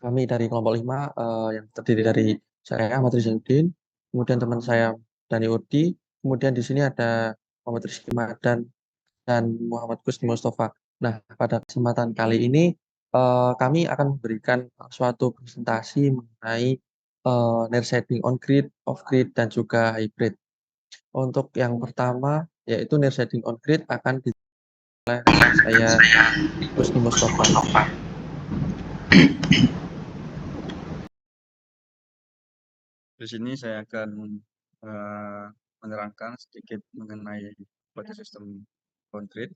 Kami dari kelompok 5 yang terdiri dari saya, Ahmad Rizaludin, kemudian teman saya Dani Urdi, kemudian di sini ada Muhammad Rizky Madan dan Muhammad Kusni Mustafa. Nah, pada kesempatan kali ini kami akan memberikan suatu presentasi mengenai near shading on grid, off grid, dan juga hybrid. Untuk yang pertama, yaitu near shading on grid akan dimulai oleh saya Kusni Mustafa. Di sini saya akan eh, menerangkan sedikit mengenai pada sistem konkret.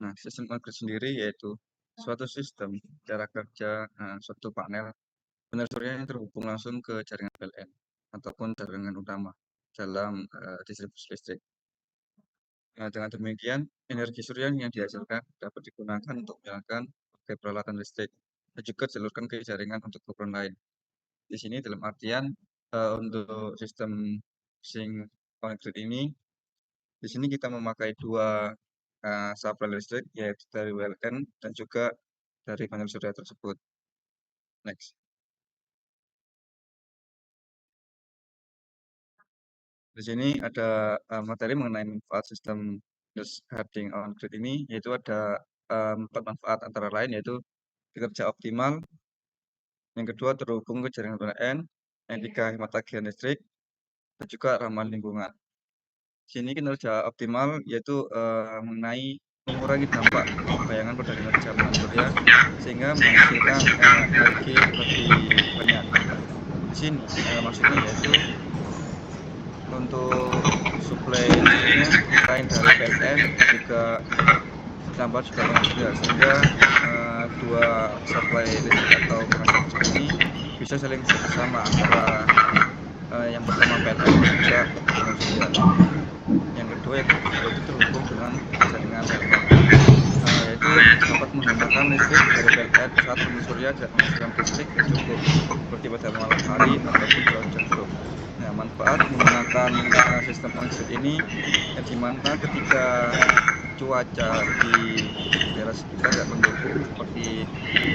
Nah, sistem konkret sendiri yaitu suatu sistem cara kerja suatu panel panel surya yang terhubung langsung ke jaringan PLN ataupun jaringan utama dalam distribusi listrik. Nah, dengan demikian, energi surya yang dihasilkan dapat digunakan untuk menjalankan berbagai peralatan listrik dan juga disalurkan ke jaringan untuk keperluan lain. Di sini dalam artian untuk sistem sing konkret ini, di sini kita memakai dua supply listrik yaitu dari WLN dan juga dari panel surya tersebut. Next. Di sini ada materi mengenai manfaat sistem harding on grid ini, yaitu ada 4 manfaat antara lain yaitu kinerja optimal, yang kedua terhubung ke jaringan PLN, yang ketiga hemat tagihan listrik, dan juga ramah lingkungan. Sini kinerja optimal yaitu mengenai mengurangi dampak bayangan pada kinerja panel surya sehingga menghasilkan energi lebih banyak. Di sini maksudnya yaitu untuk suplai listriknya selain dari PLN juga ditambah juga panel surya sehingga dua supply listrik atau penghasil listrik ini bisa saling bekerjasama antara yang pertama PLN dan juga panel surya. Yang kedua yaitu terhubung dengan jaringan relay, yaitu dapat menghematkan listrik dari PLN saat panel surya tidak menghasilkan listrik yang cukup seperti pada malam hari ataupun cuaca buruk. Nah, manfaat menggunakan sistem on-grid ini yang dimana ketika cuaca di daerah sekitar tidak mendukung seperti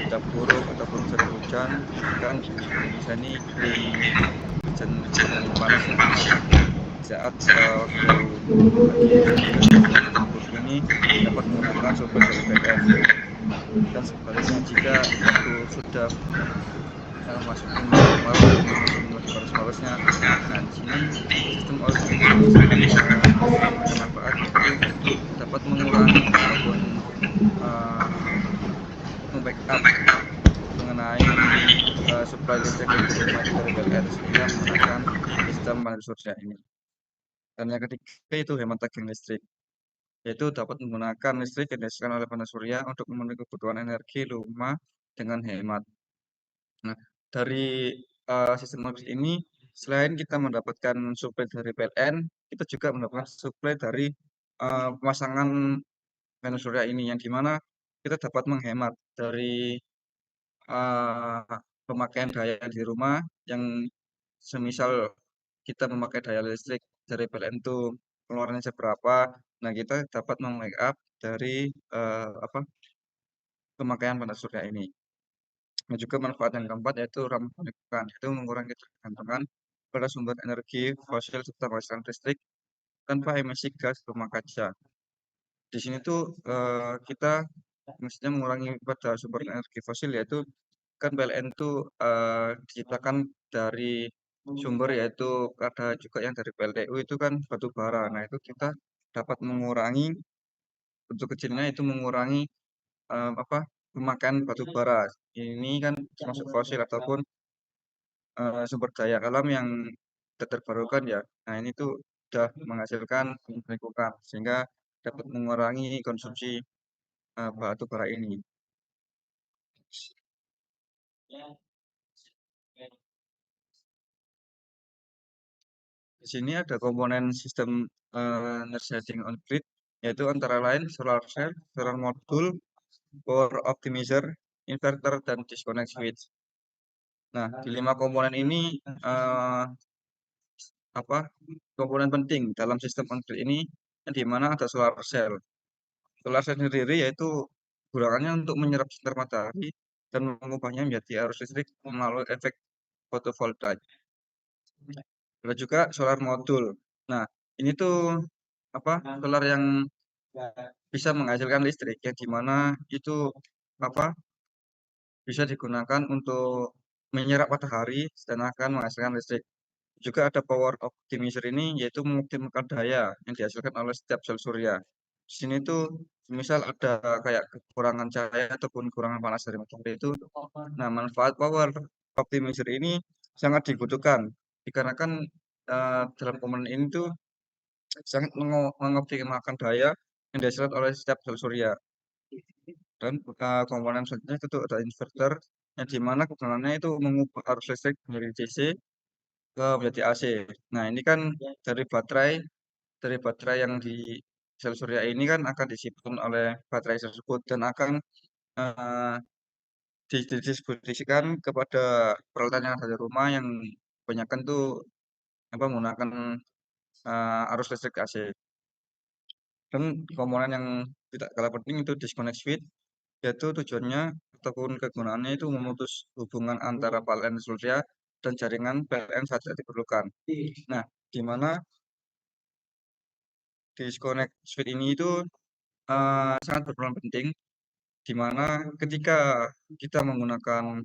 cuaca buruk ataupun sering hujan, kan di Indonesia ini iklim hujan panas ya. Saat waktu lagi hujan dan cuaca buruk ini dapat menggunakan sumber dari PLN. Dan sebaliknya jika waktu sudah masukin musim kemarau ataupun musim lagi panas-panasnya, nah di sini sistem all-grid ini sangat memberikan manfaat yaitu dapat mengurangi ataupun membackup mengenai supply listrik yang diterima itu dari PLN sehingga menggunakan sistem panel surya ini. Dan yang ketiga itu hemat tagihan listrik, yaitu dapat menggunakan listrik yang dihasilkan oleh panel surya untuk memenuhi kebutuhan energi rumah dengan hemat. Nah, dari sistem on-grid ini, selain kita mendapatkan suplai dari PLN, kita juga mendapatkan suplai dari pemasangan panel surya ini, yang dimana kita dapat menghemat dari pemakaian daya di rumah yang semisal kita memakai daya listrik dari PLN itu pengeluarannya seberapa, nah kita dapat meng-backup dari apa pemakaian panel surya ini. Dan juga manfaat yang keempat yaitu ramah lingkungan, yaitu mengurangi ketergantungan pada sumber energi fosil serta menghasilkan listrik tanpa emisi gas rumah kaca. Di sini tuh kita mestinya mengurangi pada sumber energi fosil, yaitu kan PLN itu diciptakan dari sumber yaitu ada juga yang dari PLTU itu kan batu bara. Nah itu kita dapat mengurangi untuk kecilnya itu mengurangi apa pemakaian batu bara. Ini kan termasuk fosil ataupun sumber daya alam yang tidak terbarukan ya. Nah ini tuh sudah menghasilkan lingkungan sehingga dapat mengurangi konsumsi batu bara ini. Di sini ada komponen sistem shading on grid, yaitu antara lain solar cell, solar module, power optimizer, inverter, dan disconnect switch. Nah, di 5 komponen ini apa komponen penting dalam sistem on grid ini, yang di mana ada solar cell. Solar cell sendiri yaitu gunanya untuk menyerap sinar matahari dan mengubahnya menjadi arus listrik melalui efek fotovoltaik. Ada juga solar modul. Nah, ini tuh apa? Solar yang bisa menghasilkan listrik yang dimana itu apa? Bisa digunakan untuk menyerap matahari dan akan menghasilkan listrik. Juga ada power optimizer ini yaitu mengoptimalkan daya yang dihasilkan oleh setiap sel surya. Di sini tuh misal ada kayak kekurangan cahaya ataupun kekurangan panas dari matahari itu. Nah, manfaat power optimizer ini sangat dibutuhkan dikarenakan dalam komponen ini tuh sangat mengoptimalkan daya yang dihasilkan oleh setiap sel surya. Dan komponen selanjutnya itu tuh ada inverter yang dimana kegunaannya itu mengubah arus listrik dari DC ke menjadi AC. Nah, ini kan dari baterai yang di sel surya ini kan akan disimpan oleh baterai tersebut dan akan eh, didistribusikan kepada peralatan yang ada di rumah yang kebanyakan tuh apa menggunakan arus listrik AC. Dan komponen yang tidak kalah penting itu disconnect switch, yaitu tujuannya ataupun kegunaannya itu memutus hubungan antara PLN surya dan jaringan PLN saat tidak diperlukan. Nah, di mana disconnect switch ini itu sangat berperan penting, di mana ketika kita menggunakan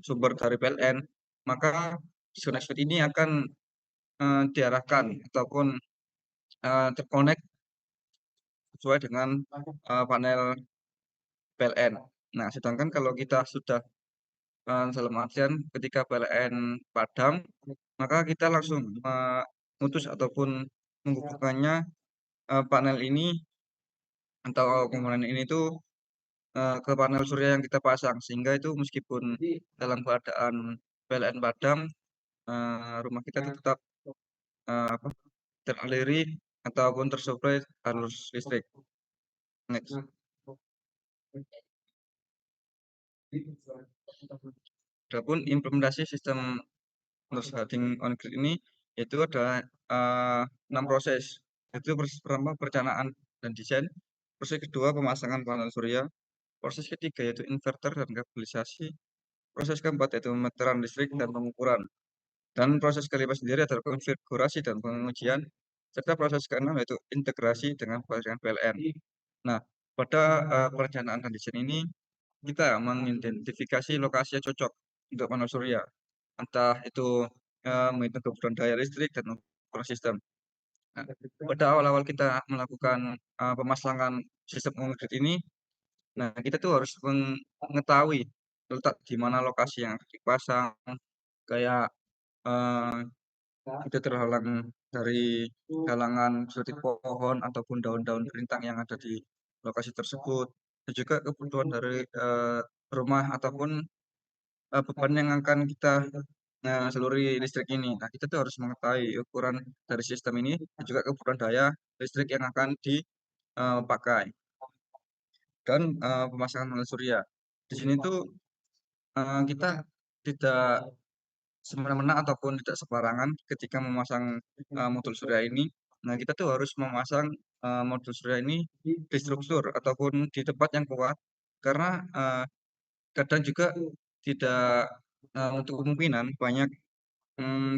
sumber dari PLN, maka disconnect switch ini akan diarahkan ataupun terkonek sesuai dengan panel PLN. Nah, sedangkan kalau kita sudah dalam artian ketika PLN padam, maka kita langsung memutus ataupun menghubungkannya panel ini atau komponen ini tuh ke panel surya yang kita pasang sehingga itu meskipun dalam keadaan PLN padam, rumah kita tuh tetap apa teraliri ataupun tersuplai arus listrik. Next. Adapun implementasi sistem Terus heading on grid ini itu ada 6 proses. Itu proses pertama perencanaan dan desain, proses kedua pemasangan panel surya, proses ketiga yaitu inverter dan kabelisasi, proses keempat yaitu meteran listrik dan pengukuran, dan proses kelima sendiri adalah konfigurasi dan pengujian, serta proses keenam yaitu integrasi dengan jaringan PLN. Nah, pada perencanaan dan desain ini kita mengidentifikasi lokasi yang cocok untuk panel surya, entah itu menghitung kebutuhan daya listrik dan ukuran sistem. Nah, pada awal-awal kita melakukan pemasangan sistem on-grid ini, nah kita tuh harus mengetahui letak di mana lokasi yang harus dipasang, kayak eh, itu terhalang dari halangan seperti pohon ataupun daun-daun rintang yang ada di lokasi tersebut, dan juga kebutuhan dari rumah ataupun beban yang akan kita seluruh listrik ini. Nah, kita tuh harus mengetahui ukuran dari sistem ini dan juga kebutuhan daya listrik yang akan dipakai dan pemasangan panel surya. Di sini tuh kita tidak semena-mena ataupun tidak sembarangan ketika memasang modul surya ini. Nah, kita tuh harus memasang modul surya ini di struktur ataupun di tempat yang kuat karena kadang juga tidak untuk kemungkinan banyak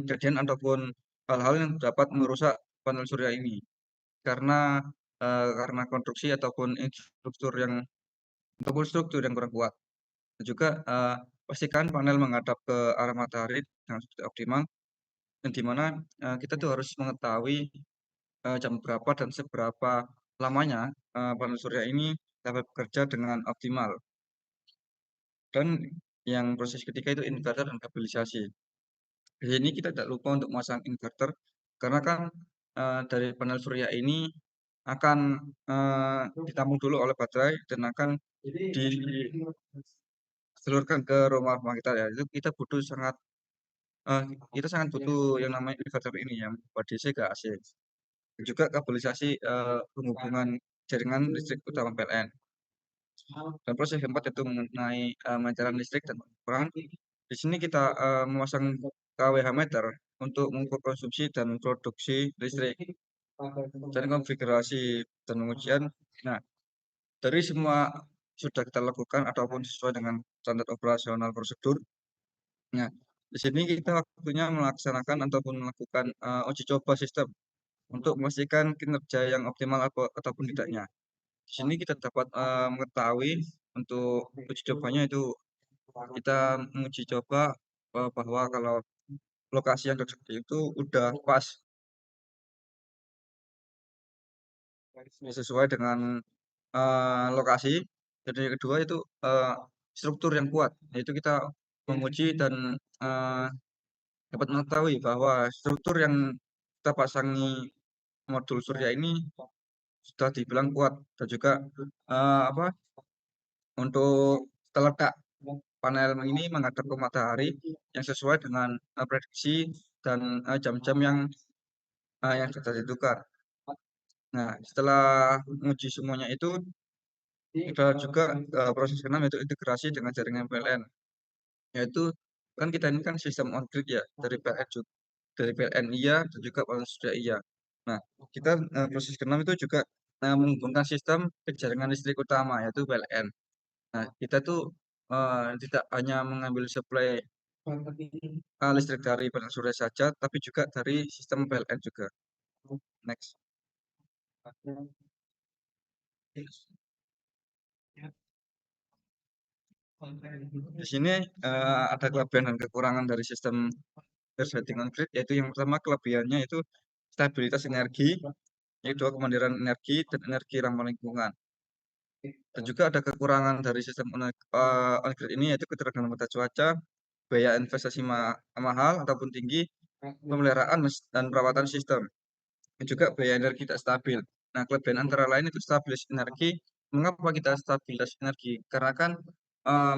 kejadian ataupun hal-hal yang dapat merusak panel surya ini karena konstruksi struktur yang kurang kuat. Dan juga pastikan panel menghadap ke arah matahari dengan sudah optimal dan di mana kita tuh harus mengetahui jam berapa dan seberapa lamanya panel surya ini dapat bekerja dengan optimal. Dan yang proses ketiga itu inverter dan kabelisasi. Di sini kita tidak lupa untuk memasang inverter karena kan dari panel surya ini akan ditampung dulu oleh baterai dan akan diseluruhkan ke rumah-rumah kita ya. Itu eh, kita sangat butuh yang namanya inverter ini yang buat DC ke AC. Dan juga kabelisasi penghubungan jaringan listrik utama PLN. Dan proses keempat itu mengenai meteran listrik dan pengukuran. Di sini kita memasang kWh meter untuk mengukur konsumsi dan produksi listrik dan konfigurasi dan pengujian. Nah, dari semua sudah kita lakukan ataupun sesuai dengan standar operasional prosedur. Nah, di sini kita waktunya melaksanakan ataupun melakukan uji coba sistem untuk memastikan kinerja yang optimal ataupun tidaknya. Di sini kita dapat mengetahui untuk uji cobanya itu kita menguji coba bahwa kalau lokasi yang tersedia itu udah pas sesuai dengan lokasi. Dan yang kedua itu struktur yang kuat, yaitu kita menguji dan dapat mengetahui bahwa struktur yang kita pasangi modul surya ini sudah dibilang kuat dan juga apa untuk terletak panel ini menghadap ke matahari yang sesuai dengan prediksi dan jam-jam yang sudah ditentukan. Nah, setelah menguji semuanya itu ada juga proses keenam yaitu integrasi dengan jaringan PLN. Yaitu kan kita ini kan sistem on grid ya dari PLN juga, dari PLN iya dan juga panel surya iya. Nah, kita proses keenam itu juga menghubungkan sistem ke jaringan listrik utama yaitu PLN. Nah, kita tuh tidak hanya mengambil suplai listrik dari panel surya saja, tapi juga dari sistem PLN juga. Next. Di sini ada kelebihan dan kekurangan dari sistem resleting on grid, yaitu yang pertama kelebihannya itu stabilitas energi, yang kedua kemandiran energi dan energi ramah lingkungan. Dan juga ada kekurangan dari sistem on grid ini yaitu ketergantungan pada cuaca, biaya investasi mahal ataupun tinggi, pemeliharaan dan perawatan sistem, dan juga biaya energi tidak stabil. Nah, kelebihan antara lain itu stabilitas energi. Mengapa kita stabilitas energi? Karena kan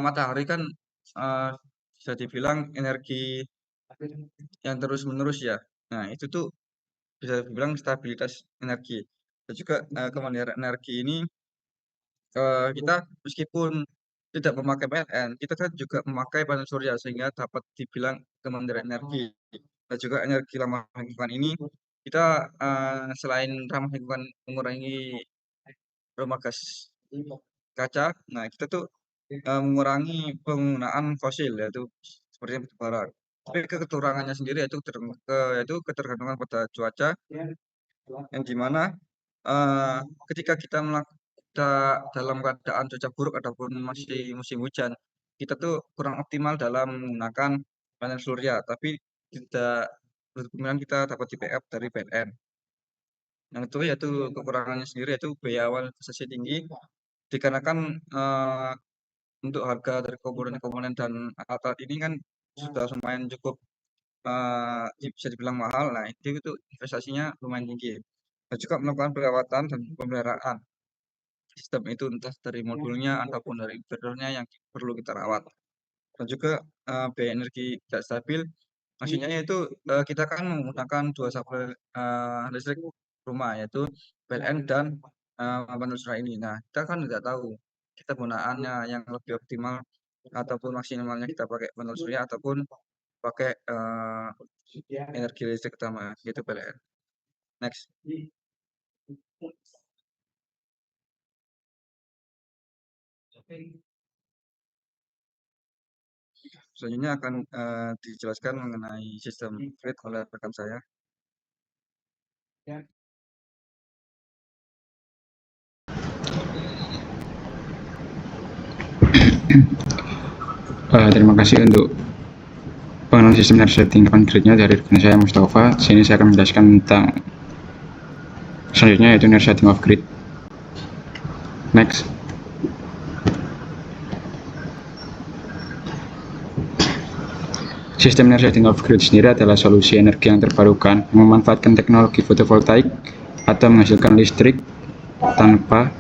matahari kan uh, bisa dibilang energi yang terus-menerus ya. Nah, itu tuh bisa dibilang stabilitas energi. Dan juga kemandirian energi ini kita meskipun tidak memakai PLN, kita kan juga memakai panel surya sehingga dapat dibilang kemandirian energi. Dan juga energi ramah lingkungan ini kita selain ramah lingkungan mengurangi rumah gas kaca, nah kita tuh mengurangi penggunaan fosil yaitu seperti batu bara. Tapi kekurangannya sendiri yaitu ketergantungan pada cuaca yang dimana eh, ketika kita dalam keadaan cuaca buruk ataupun masih musim hujan, kita tuh kurang optimal dalam menggunakan panel surya, tapi tidak kemungkinan kita dapat di backup dari PLN. Yang itu yaitu kekurangannya sendiri yaitu biaya awal investasi tinggi dikarenakan untuk harga dari komponen-komponen dan alat ini kan sudah lumayan cukup bisa dibilang mahal. Nah, itu investasinya lumayan tinggi. Dan juga melakukan perawatan dan pemeliharaan sistem itu entah dari modulnya ataupun dari inverternya yang perlu kita rawat. Dan juga biaya energi tidak stabil. Maksudnya yaitu kita kan menggunakan dua suplai listrik rumah yaitu PLN dan panel surya ini. Nah, kita kan tidak tahu kita gunaannya yang lebih optimal ataupun maksimalnya kita pakai panel surya ataupun pakai energi listrik utama yaitu PLN. Next. Selanjutnya akan dijelaskan mengenai sistem grid oleh rekan saya. Terima kasih untuk pengenalan sistem resleting on grid-nya dari rekan saya Mustafa. Di sini saya akan menjelaskan tentang selanjutnya yaitu resleting off grid. Next. Sistem resleting off grid sendiri adalah solusi energi yang terbarukan yang memanfaatkan teknologi fotovoltaik atau menghasilkan listrik tanpa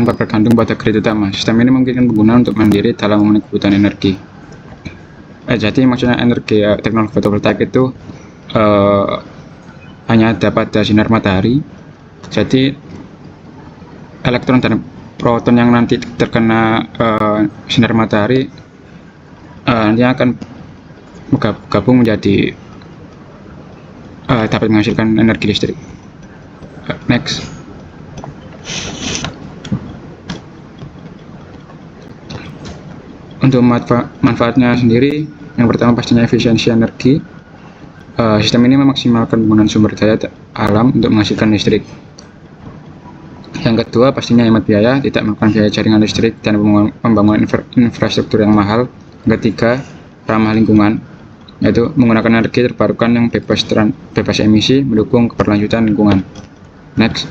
bergantung pada grid utama. Sistem ini memungkinkan pengguna untuk mandiri dalam memenuhi kebutuhan energi. Jadi maksudnya energi teknologi fotovoltaik itu hanya ada pada sinar matahari. Jadi elektron dan proton yang nanti terkena sinar matahari nanti akan gabung menjadi dapat menghasilkan energi listrik. Next. Untuk manfaatnya sendiri, yang pertama pastinya efisiensi energi. Sistem ini memaksimalkan penggunaan sumber daya alam untuk menghasilkan listrik. Yang kedua, pastinya hemat biaya, tidak memakan biaya jaringan listrik dan membangun infrastruktur yang mahal. Yang ketiga, ramah lingkungan, yaitu menggunakan energi terbarukan yang bebas emisi, mendukung keberlanjutan lingkungan. Next.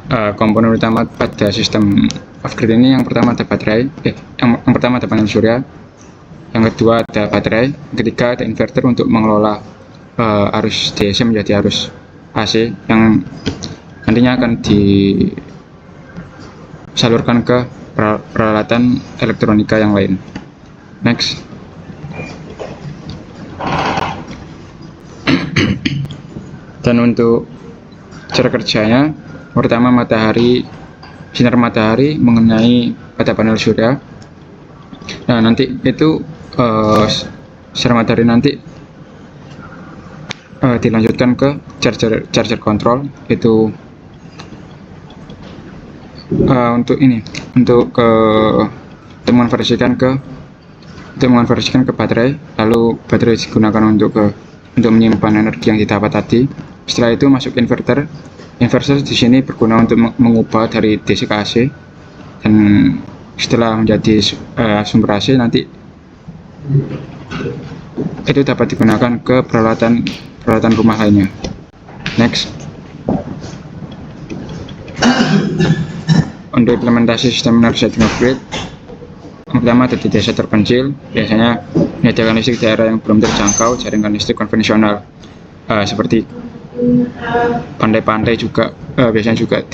Komponen utama pada sistem off-grid ini yang pertama ada baterai, yang pertama ada panel surya, yang kedua ada baterai, yang ketiga ada inverter untuk mengelola arus DC menjadi arus AC yang nantinya akan disalurkan ke peralatan elektronika yang lain. Next. Dan untuk cara kerjanya, pertama sinar matahari mengenai pada panel surya. Nah, nanti itu sinar matahari nanti dilanjutkan ke charger control, itu untuk mengonversikan ke baterai, lalu baterai digunakan untuk menyimpan energi yang didapat tadi. Setelah itu masuk inverter. Inverter di sini berguna untuk mengubah dari DC ke AC, dan setelah menjadi sumber AC nanti itu dapat digunakan ke peralatan rumah lainnya. Next. Untuk implementasi sistem energy saving off-grid, yang pertama ada di desa terpencil, biasanya menyediakan listrik daerah yang belum terjangkau jaringan listrik konvensional, seperti pantai-pantai juga biasanya juga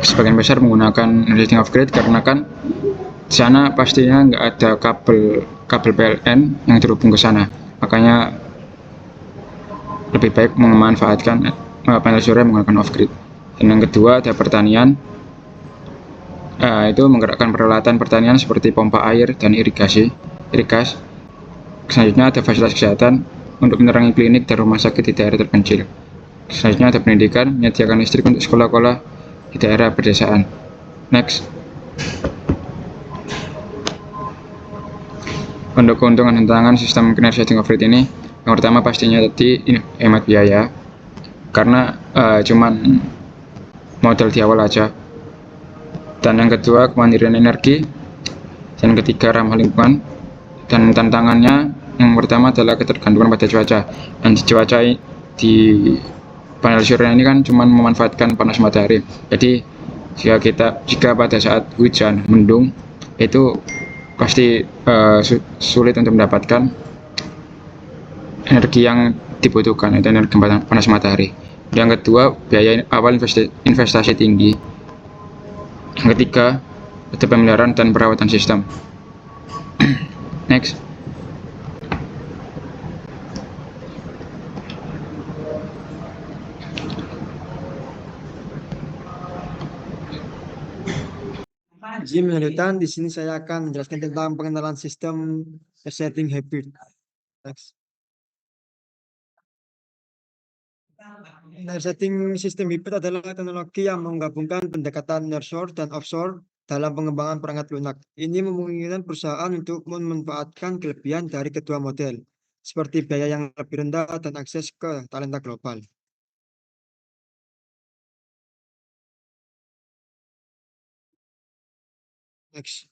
sebagian besar menggunakan energy saving off-grid, karena kan di sana pastinya nggak ada kabel PLN yang terhubung ke sana, makanya lebih baik memanfaatkan panel surya menggunakan off-grid. Dan yang kedua ada pertanian, itu menggerakkan peralatan pertanian seperti pompa air dan irigasi. Selanjutnya ada fasilitas kesehatan untuk menerangi klinik dan rumah sakit di daerah terpencil. Selanjutnya ada pendidikan, menyediakan listrik untuk sekolah-sekolah di daerah pedesaan. Next. Untuk keuntungan dan tantangan sistem energy saving off-grid ini, yang pertama pastinya tadi hemat biaya, karena cuman modal di awal aja. Dan yang kedua kemandirian energi, dan ketiga ramah lingkungan. Dan tantangannya yang pertama adalah ketergantungan pada cuaca, dan cuaca di panel surya ini kan cuma memanfaatkan panas matahari. Jadi jika pada saat hujan mendung, itu pasti sulit untuk mendapatkan energi yang dibutuhkan, itu energi panas matahari. Yang kedua, biaya awal investasi tinggi. Yang ketiga, ada pemeliharaan dan perawatan sistem. Next. Izin melanjutkan, di sini saya akan menjelaskan tentang pengenalan sistem resetting hybrid. Next. Resetting sistem hybrid adalah teknologi yang menggabungkan pendekatan nearshore dan offshore dalam pengembangan perangkat lunak. Ini memungkinkan perusahaan untuk memanfaatkan kelebihan dari kedua model, seperti biaya yang lebih rendah dan akses ke talenta global. Next.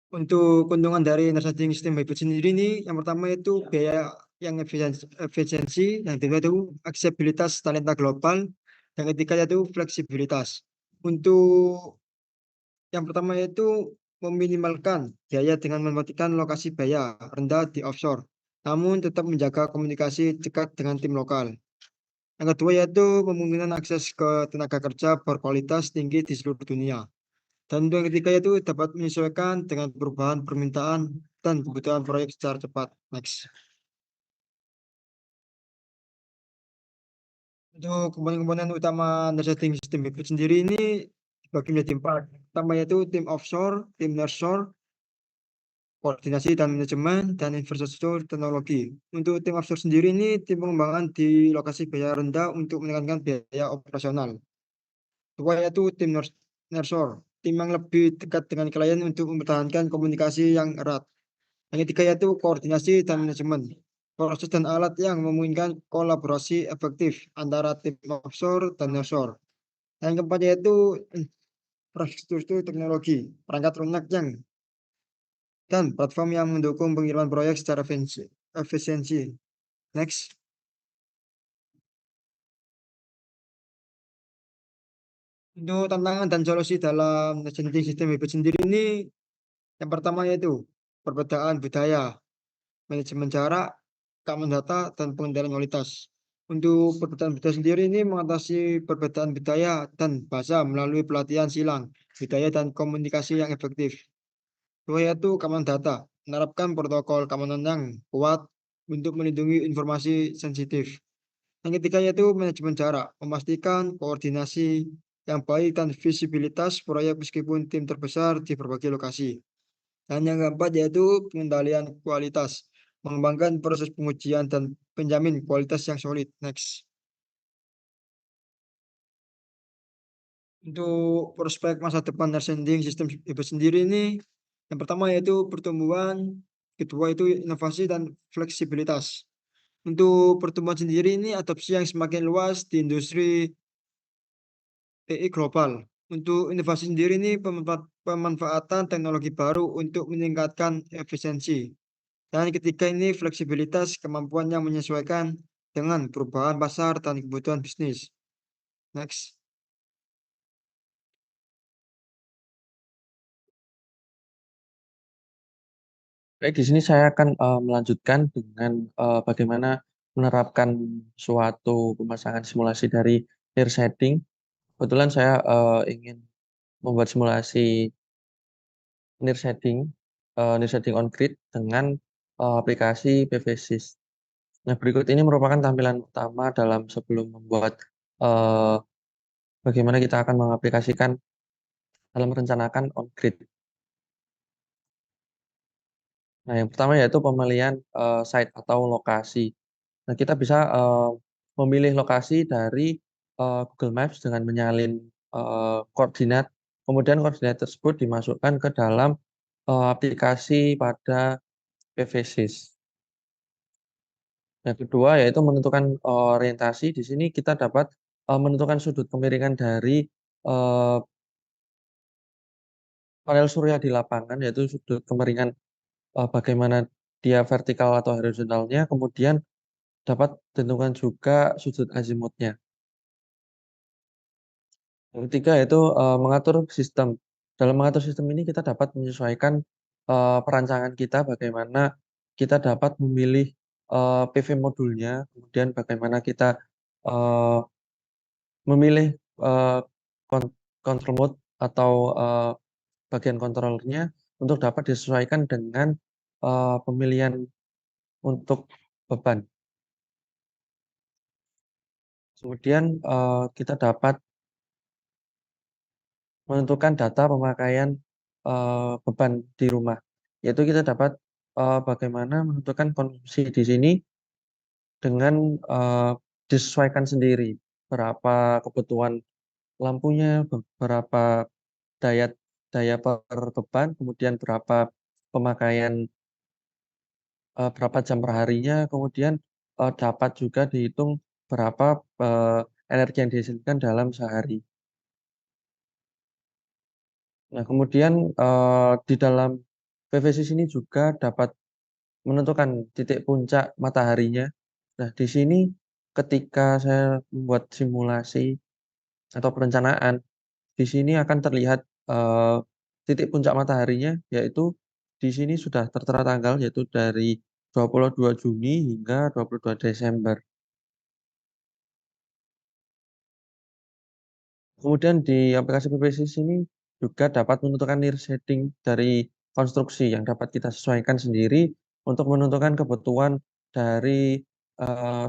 Untuk keuntungan dari resetting sistem hybrid sendiri ini, yang pertama itu biaya yang efisiensi, yang kedua itu aksesibilitas talenta global, yang ketiga yaitu fleksibilitas. Untuk yang pertama yaitu meminimalkan biaya dengan mematikan lokasi biaya rendah di offshore, namun tetap menjaga komunikasi dekat dengan tim lokal. Yang kedua yaitu memungkinkan akses ke tenaga kerja berkualitas tinggi di seluruh dunia. Dan yang ketiga yaitu dapat menyesuaikan dengan perubahan permintaan dan kebutuhan proyek secara cepat. Next. Untuk komponen-komponen utama resetting sistem hybrid sendiri ini dibagi menjadi 4. Pertama yaitu tim offshore, tim nearshore, koordinasi dan manajemen, dan infrastruktur teknologi. Untuk tim offshore sendiri ini tim pengembangan di lokasi biaya rendah untuk menekankan biaya operasional. Kedua yaitu tim nearshore, tim yang lebih dekat dengan klien untuk mempertahankan komunikasi yang erat. Yang ketiga yaitu koordinasi dan manajemen, proses dan alat yang memungkinkan kolaborasi efektif antara tim offshore dan nearshore. Yang keempat yaitu infrastruktur teknologi, perangkat lunak yang dan platform yang mendukung pengiriman proyek secara efisiensi. Next. Untuk tantangan dan solusi dalam networking sistem hybrid sendiri ini, yang pertama yaitu perbedaan budaya, manajemen jarak, keamanan data, dan pengendalian kualitas. Untuk perbedaan budaya sendiri ini mengatasi perbedaan budaya dan bahasa melalui pelatihan silang, budaya dan komunikasi yang efektif. Kedua yaitu keamanan data, menerapkan protokol keamanan yang kuat untuk melindungi informasi sensitif. Yang ketiga yaitu manajemen jarak, memastikan koordinasi yang baik dan visibilitas proyek meskipun tim terbesar di berbagai lokasi. Dan yang keempat yaitu pengendalian kualitas, mengembangkan proses pengujian dan penjamin kualitas yang solid. Next. Untuk prospek masa depan sending sistem hybrid sendiri ini, yang pertama yaitu pertumbuhan, kedua itu inovasi dan fleksibilitas. Untuk pertumbuhan sendiri ini adopsi yang semakin luas di industri TI global. Untuk inovasi sendiri ini pemanfaatan teknologi baru untuk meningkatkan efisiensi. Dan ketiga ini fleksibilitas, kemampuan yang menyesuaikan dengan perubahan pasar dan kebutuhan bisnis. Next. Baik, di sini saya akan melanjutkan dengan bagaimana menerapkan suatu pemasangan simulasi dari layer setting. Kebetulan saya ingin membuat simulasi near setting on grid dengan aplikasi PVSys. Nah, berikut ini merupakan tampilan utama dalam sebelum membuat eh, bagaimana kita akan mengaplikasikan dalam merencanakan on grid. Nah, yang pertama yaitu pemilihan site atau lokasi. Nah, kita bisa memilih lokasi dari Google Maps dengan menyalin koordinat. Kemudian koordinat tersebut dimasukkan ke dalam aplikasi pada PVSys. Yang kedua yaitu menentukan orientasi. Di sini kita dapat menentukan sudut kemiringan dari eh, panel surya di lapangan, yaitu sudut kemiringan bagaimana dia vertikal atau horizontalnya, kemudian dapat ditentukan juga sudut azimutnya. Yang ketiga yaitu mengatur sistem. Dalam mengatur sistem ini kita dapat menyesuaikan perancangan kita, bagaimana kita dapat memilih PV modulnya, kemudian bagaimana kita eh, memilih eh, control mode atau bagian kontrolernya untuk dapat disesuaikan dengan pemilihan untuk beban. Kemudian kita dapat menentukan data pemakaian beban di rumah, yaitu kita dapat bagaimana menentukan konsumsi di sini dengan disesuaikan sendiri berapa kebutuhan lampunya, berapa daya daya per beban, kemudian berapa pemakaian berapa jam per harinya, kemudian dapat juga dihitung berapa energi yang dihasilkan dalam sehari. Nah, kemudian di dalam PVC ini juga dapat menentukan titik puncak mataharinya. Nah, di sini ketika saya membuat simulasi atau perencanaan, di sini akan terlihat eh, titik puncak mataharinya, yaitu di sini sudah tertera tanggal, yaitu dari 22 Juni hingga 22 Desember. Kemudian di aplikasi PPC sini juga dapat menentukan near setting dari konstruksi yang dapat kita sesuaikan sendiri untuk menentukan kebutuhan dari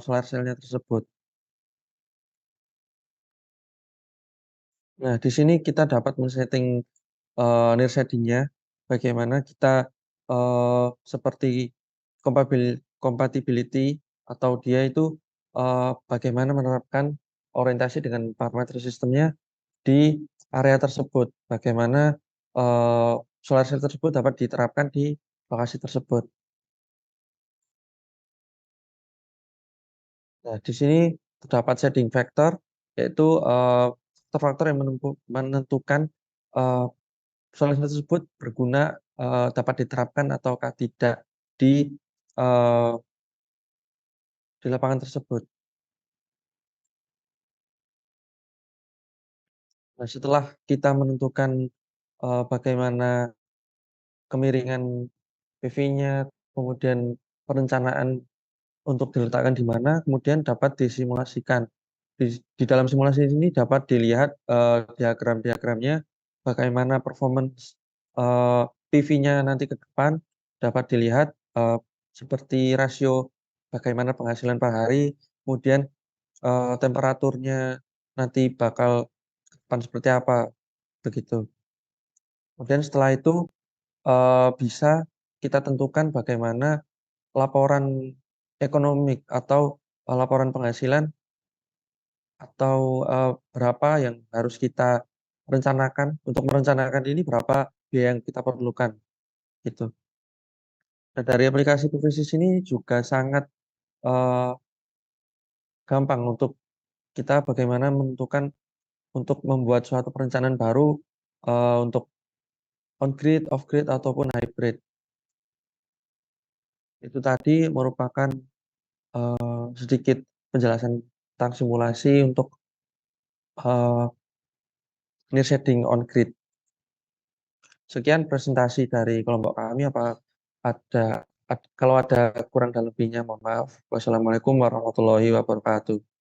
solar cell-nya tersebut. Nah, di sini kita dapat men-setting near setting-nya, bagaimana kita seperti compatibility atau dia itu bagaimana menerapkan orientasi dengan parameter sistemnya di area tersebut, bagaimana solar cell tersebut dapat diterapkan di lokasi tersebut. Nah, di sini terdapat shading factor, yaitu faktor-faktor yang menentukan solar cell tersebut berguna, dapat diterapkan ataukah tidak di eh, di lapangan tersebut. Nah, setelah kita menentukan bagaimana kemiringan PV-nya, kemudian perencanaan untuk diletakkan di mana, kemudian dapat disimulasikan. Di dalam simulasi ini dapat dilihat diagram-diagramnya, bagaimana performance PV-nya nanti ke depan, dapat dilihat seperti rasio bagaimana penghasilan per hari, kemudian temperaturnya nanti bakal ke depan seperti apa, begitu. Kemudian setelah itu bisa kita tentukan bagaimana laporan ekonomik atau laporan penghasilan atau berapa yang harus kita rencanakan. Untuk merencanakan ini berapa biaya yang kita perlukan, gitu. Nah, dari aplikasi Publicis ini juga sangat eh, gampang untuk kita bagaimana menentukan untuk membuat suatu perencanaan baru untuk on-grid, off-grid, ataupun hybrid. Itu tadi merupakan sedikit penjelasan tentang simulasi untuk near shading on-grid. Sekian presentasi dari kelompok kami. Kalau ada kurang dan lebihnya, mohon maaf. Wassalamualaikum warahmatullahi wabarakatuh.